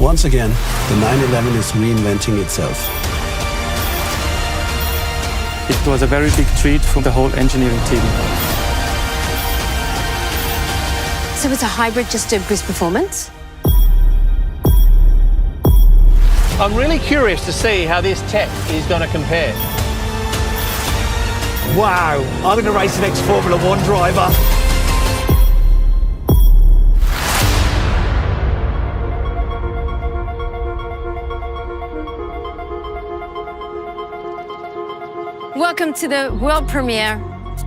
Once again, the 911 is reinventing itself. It was a very big treat for the whole engineering team. So it's a hybrid just to boost performance? I'm really curious to see how this tech is going to compare. Wow, I'm going to race the next Formula One driver. Welcome to the world premiere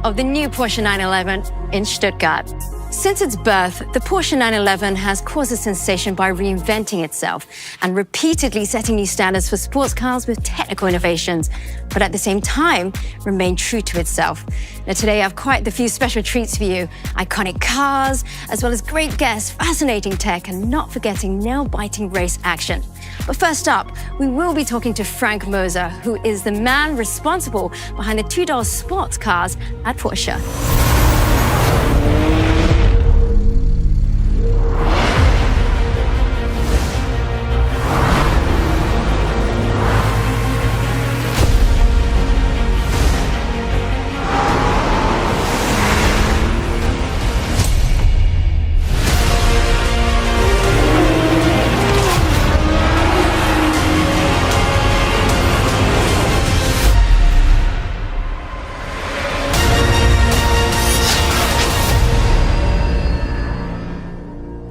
of the new Porsche 911 in Stuttgart. Since its birth, the Porsche 911 has caused a sensation by reinventing itself and repeatedly setting new standards for sports cars with technical innovations, but at the same time, remain true to itself. Now today, I have quite the few special treats for you. Iconic cars, as well as great guests, fascinating tech, and not forgetting nail-biting race action. But first up, we will be talking to Frank Moser, who is the man responsible behind the two-door sports cars at Porsche.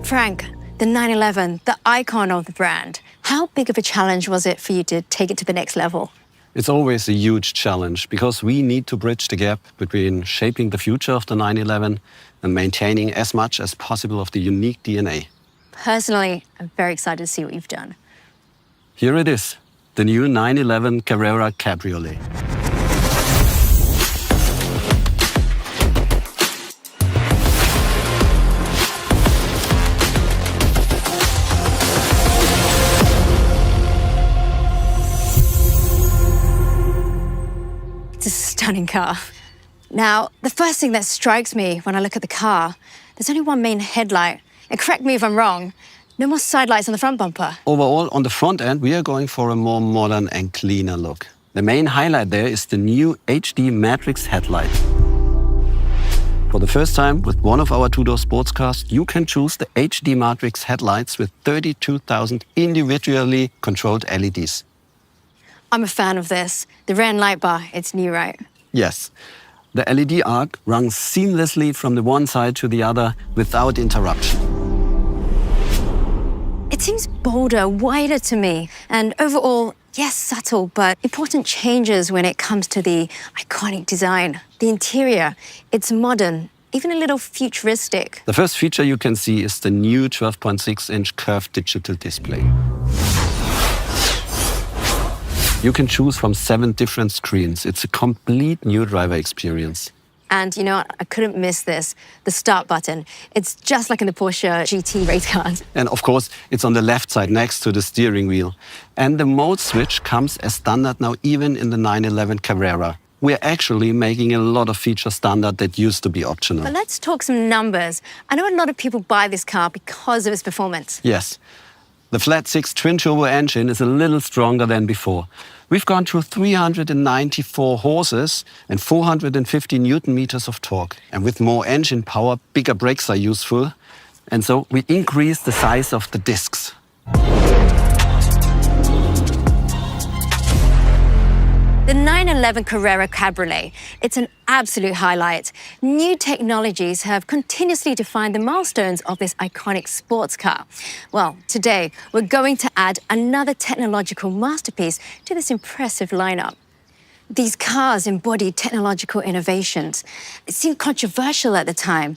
Frank, the 911, the icon of the brand. How big of a challenge was it for you to take it to the next level? It's always a huge challenge because we need to bridge the gap between shaping the future of the 911 and maintaining as much as possible of the unique DNA. Personally, I'm very excited to see what you've done. Here it is, the new 911 Carrera Cabriolet. It's a stunning car. Now, the first thing that strikes me when I look at the car, there's only one main headlight. And correct me if I'm wrong, no more side lights on the front bumper. Overall, on the front end, we are going for a more modern and cleaner look. The main highlight there is the new HD Matrix headlight. For the first time, with one of our two-door sports cars, you can choose the HD Matrix headlights with 32,000 individually controlled LEDs. I'm a fan of this. The rear end light bar, it's new, right? Yes. The LED arc runs seamlessly from the one side to the other without interruption. It seems bolder, wider to me, and overall, yes, subtle, but important changes when it comes to the iconic design. The interior, it's modern, even a little futuristic. The first feature you can see is the new 12.6-inch curved digital display. You can choose from 7 different screens. It's a complete new driver experience. And you know what? I couldn't miss this, the start button. It's just like in the Porsche GT race cars. And of course, it's on the left side next to the steering wheel. And the mode switch comes as standard now even in the 911 Carrera. We're actually making a lot of features standard that used to be optional. But let's talk some numbers. I know a lot of people buy this car because of its performance. Yes. The flat-6 twin-turbo engine is a little stronger than before. We've gone through 394 horses and 450 Newton meters of torque. And with more engine power, bigger brakes are useful. And so we increased the size of the discs. The 911 Carrera Cabriolet, it's an absolute highlight. New technologies have continuously defined the milestones of this iconic sports car. Well, today, we're going to add another technological masterpiece to this impressive lineup. These cars embody technological innovations. It seemed controversial at the time,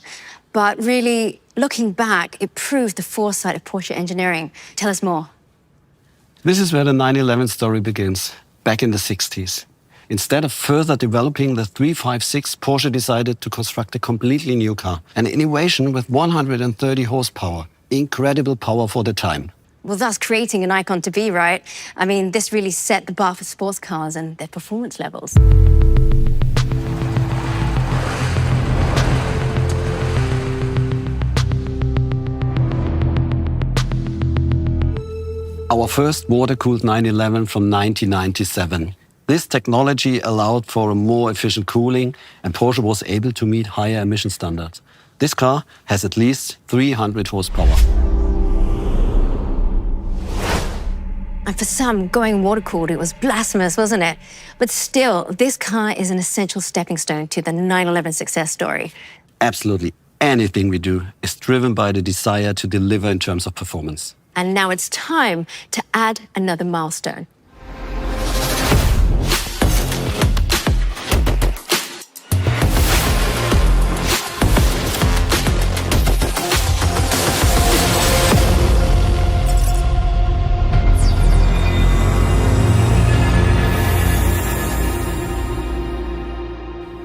but really, looking back, it proved the foresight of Porsche engineering. Tell us more. This is where the 911 story begins. Back in the 60s. Instead of further developing the 356, Porsche decided to construct a completely new car. An innovation with 130 horsepower. Incredible power for the time. Well, that's creating an icon to be, right? I mean, this really set the bar for sports cars and their performance levels. Our first water-cooled 911 from 1997. This technology allowed for a more efficient cooling, and Porsche was able to meet higher emission standards. This car has at least 300 horsepower. And for some, going water-cooled, it was blasphemous, wasn't it? But still, this car is an essential stepping stone to the 911 success story. Absolutely anything we do is driven by the desire to deliver in terms of performance. And now it's time to add another milestone.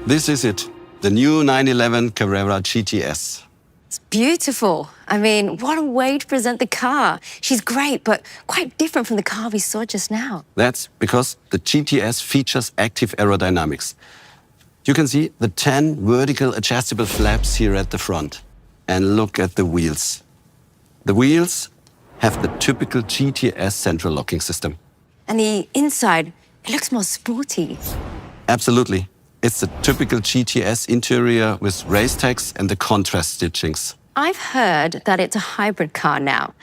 This is it, the new 911 Carrera GTS. It's beautiful. I mean, what a way to present the car. She's great, but quite different from the car we saw just now. That's because the GTS features active aerodynamics. You can see the 10 vertical adjustable flaps here at the front. And look at the wheels. The wheels have the typical GTS central locking system. And the inside, it looks more sporty. Absolutely. It's the typical GTS interior with race tags and the contrast stitchings. I've heard that it's a hybrid car now.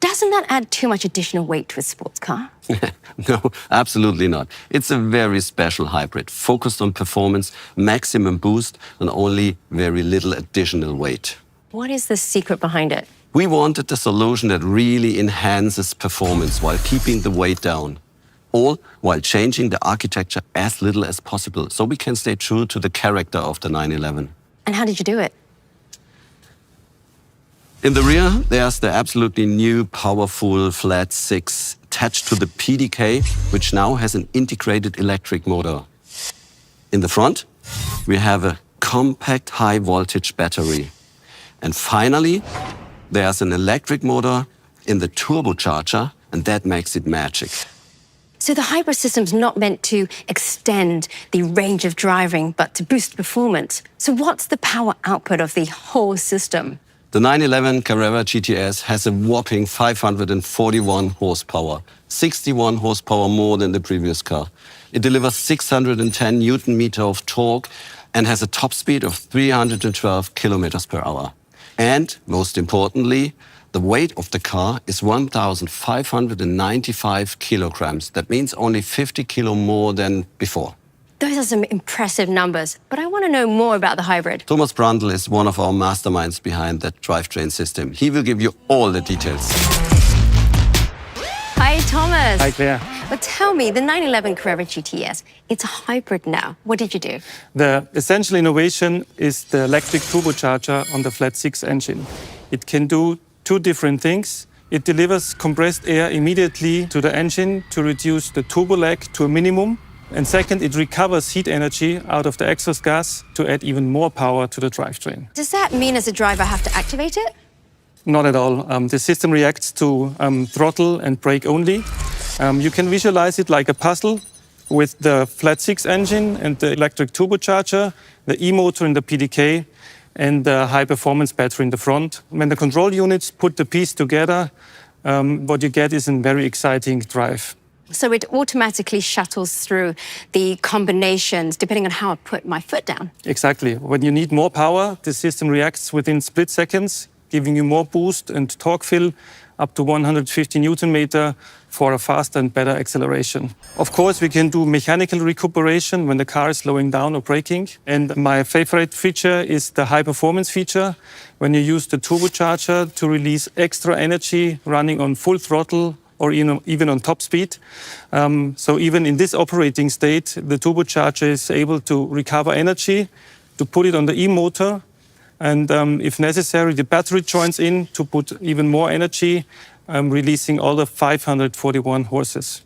Doesn't that add too much additional weight to a sports car? No, absolutely not. It's a very special hybrid, focused on performance, maximum boost, and only very little additional weight. What is the secret behind it? We wanted a solution that really enhances performance while keeping the weight down, all while changing the architecture as little as possible, so we can stay true to the character of the 911. And how did you do it? In the rear, there's the absolutely new, powerful flat 6 attached to the PDK, which now has an integrated electric motor. In the front, we have a compact high-voltage battery. And finally, there's an electric motor in the turbocharger, and that makes it magic. So the hybrid system's not meant to extend the range of driving, but to boost performance. So what's the power output of the whole system? The 911 Carrera GTS has a whopping 541 horsepower, 61 horsepower more than the previous car. It delivers 610 Newton meter of torque and has a top speed of 312 kilometers per hour. And most importantly, the weight of the car is 1,595 kilograms. That means only 50 kilo more than before. Those are some impressive numbers, but I want to know more about the hybrid. Thomas Brandl is one of our masterminds behind that drivetrain system. He will give you all the details. Hi, Thomas. Hi, Claire. But tell me, the 911 Carrera GTS, it's a hybrid now. What did you do? The essential innovation is the electric turbocharger on the flat 6 engine. It can do two different things. It delivers compressed air immediately to the engine to reduce the turbo lag to a minimum. And second, it recovers heat energy out of the exhaust gas to add even more power to the drivetrain. Does that mean as a driver I have to activate it? Not at all. The system reacts to throttle and brake only. You can visualize it like a puzzle with the flat 6 engine and the electric turbocharger, the e-motor in the PDK, and the high-performance battery in the front. When the control units put the piece together, what you get is a very exciting drive. So it automatically shuttles through the combinations depending on how I put my foot down. Exactly. When you need more power, the system reacts within split seconds, giving you more boost and torque fill up to 150 Newton meter for a faster and better acceleration. Of course, we can do mechanical recuperation when the car is slowing down or braking. And my favorite feature is the high performance feature, when you use the turbocharger to release extra energy running on full throttle or even on top speed. So even in this operating state, the turbocharger is able to recover energy, to put it on the e-motor, and if necessary, the battery joins in to put even more energy, releasing all the 541 horses.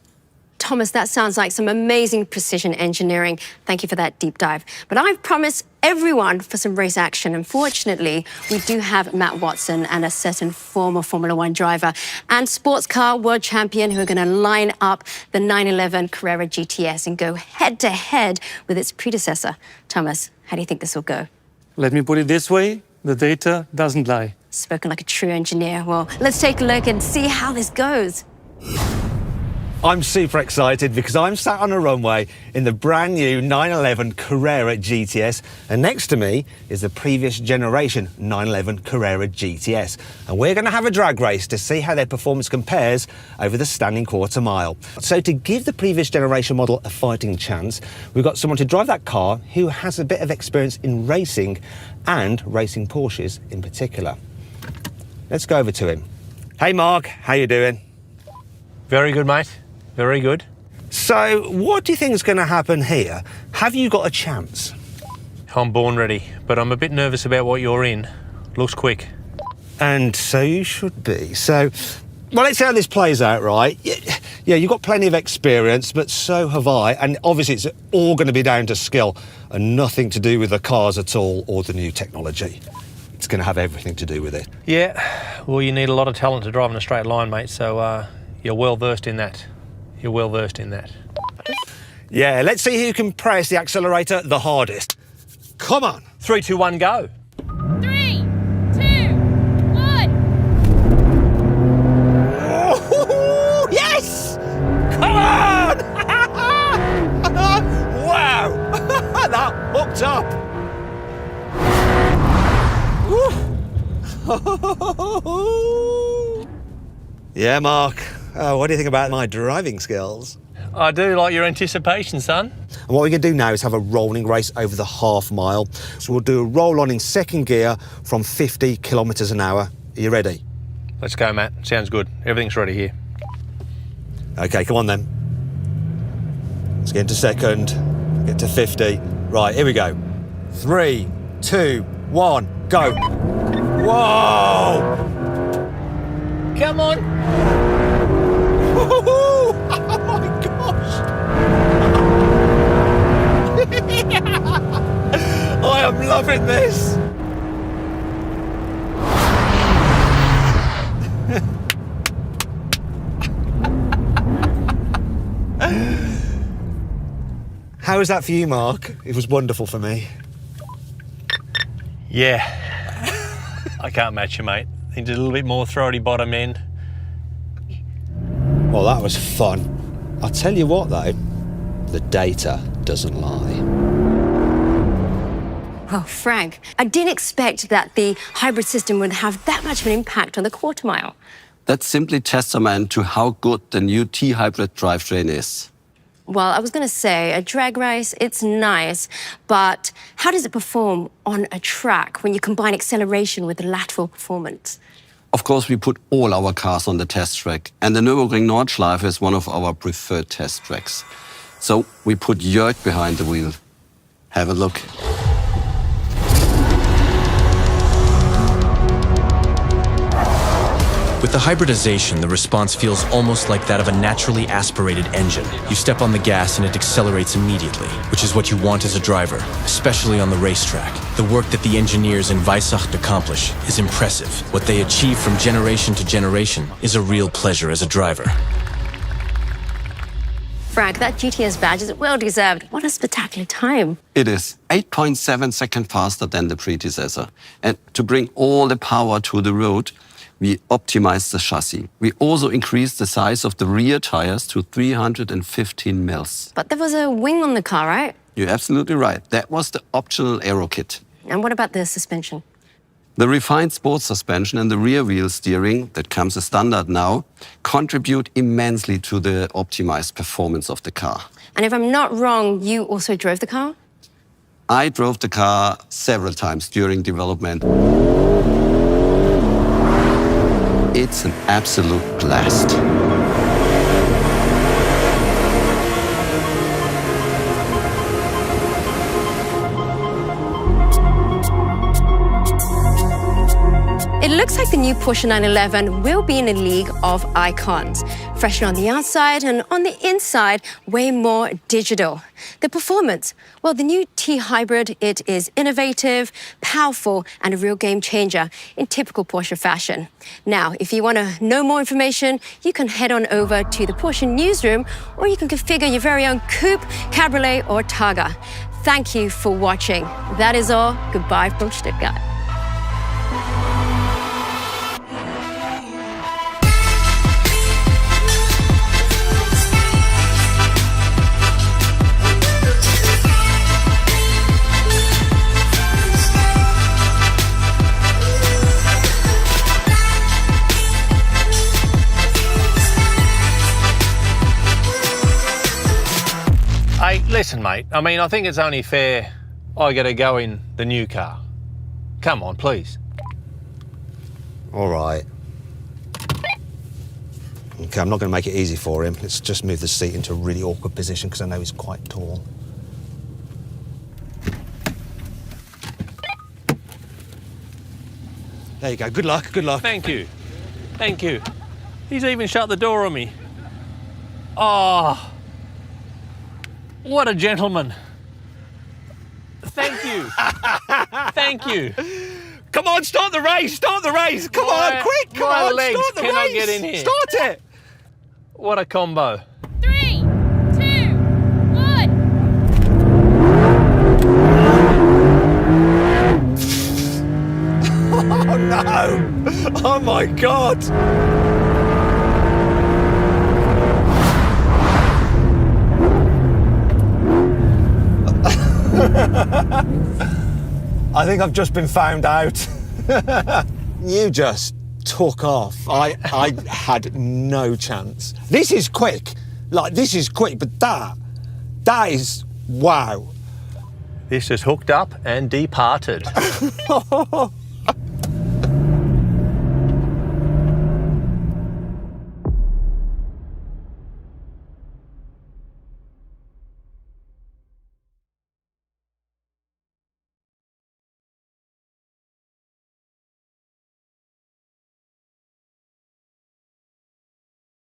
Thomas, that sounds like some amazing precision engineering. Thank you for that deep dive. But I've promised everyone for some race action. Unfortunately, we do have Matt Watson and a certain former Formula One driver and sports car world champion who are going to line up the 911 Carrera GTS and go head-to-head with its predecessor. Thomas, how do you think this will go? Let me put it this way, the data doesn't lie. Spoken like a true engineer. Well, let's take a look and see how this goes. I'm super excited because I'm sat on a runway in the brand new 911 Carrera GTS, and next to me is the previous generation 911 Carrera GTS, and we're going to have a drag race to see how their performance compares over the standing quarter mile. So to give the previous generation model a fighting chance, we've got someone to drive that car who has a bit of experience in racing and racing Porsches in particular. Let's go over to him. Hey Mark, how you doing? Very good, mate. Very good. So, what do you think is going to happen here? Have you got a chance? I'm born ready, but I'm a bit nervous about what you're in. Looks quick. And so you should be. So, well, let's see how this plays out, right? Yeah, you've got plenty of experience, but so have I. And obviously, it's all going to be down to skill and nothing to do with the cars at all or the new technology. It's going to have everything to do with it. Yeah, well, you need a lot of talent to drive in a straight line, mate, so you're well versed in that. You're well versed in that. Yeah, let's see who can press the accelerator the hardest. Come on. 3, 2, 1, go. 3, 2, 1. Oh, yes! Come on! Wow! That hooked up. Yeah, Mark. What do you think about my driving skills? I do like your anticipation, son. And what we can do now is have a rolling race over the half mile. So we'll do a roll on in second gear from 50 kilometres an hour. Are you ready? Let's go, Matt. Sounds good. Everything's ready here. Okay, come on then. Let's get into second, get to 50. Right, here we go. 3, 2, 1, go. Whoa! Come on. Oh my gosh! I am loving this. How was that for you, Mark? It was wonderful for me. Yeah. I can't match you, mate. He did a little bit more throaty bottom end. Well, that was fun. I'll tell you what, though, the data doesn't lie. Oh, Frank, I didn't expect that the hybrid system would have that much of an impact on the quarter mile. That's simply testament to how good the new T-hybrid drivetrain is. Well, I was going to say, a drag race, it's nice, but how does it perform on a track when you combine acceleration with lateral performance? Of course, we put all our cars on the test track, and the Nürburgring Nordschleife is one of our preferred test tracks. So we put Jörg behind the wheel. Have a look. With the hybridization, the response feels almost like that of a naturally aspirated engine. You step on the gas and it accelerates immediately, which is what you want as a driver, especially on the racetrack. The work that the engineers in Weissach accomplish is impressive. What they achieve from generation to generation is a real pleasure as a driver. Frank, that GTS badge is well deserved. What a spectacular time. It is 8.7 seconds faster than the predecessor. And to bring all the power to the road, we optimized the chassis. We also increased the size of the rear tires to 315 mils. But there was a wing on the car, right? You're absolutely right. That was the optional aero kit. And what about the suspension? The refined sports suspension and the rear wheel steering that comes as standard now contribute immensely to the optimized performance of the car. And if I'm not wrong, you also drove the car? I drove the car several times during development. It's an absolute blast. It looks like the new Porsche 911 will be in a league of icons. Fresher on the outside and on the inside, way more digital. The performance, well, the new T-Hybrid, it is innovative, powerful, and a real game changer in typical Porsche fashion. Now, if you want to know more information, you can head on over to the Porsche newsroom, or you can configure your very own coupe, cabriolet, or Targa. Thank you for watching. That is all. Goodbye from Stuttgart. Listen, mate, I mean, I think it's only fair I get a go in the new car. Come on, please. All right. Okay, I'm not going to make it easy for him. Let's just move the seat into a really awkward position because I know he's quite tall. There you go. Good luck, good luck. Thank you. Thank you. He's even shut the door on me. Oh, what a gentleman. Thank you. Thank you. Come on, start the race, start the race. Come on, quick, come my on, legs start the cannot race. get in here. Start it. What a combo. 3, 2, 1. Oh, no. Oh, my God. I think I've just been found out. You just took off. I had no chance. This is quick. Like, this is quick, but that is, wow. This just hooked up and departed.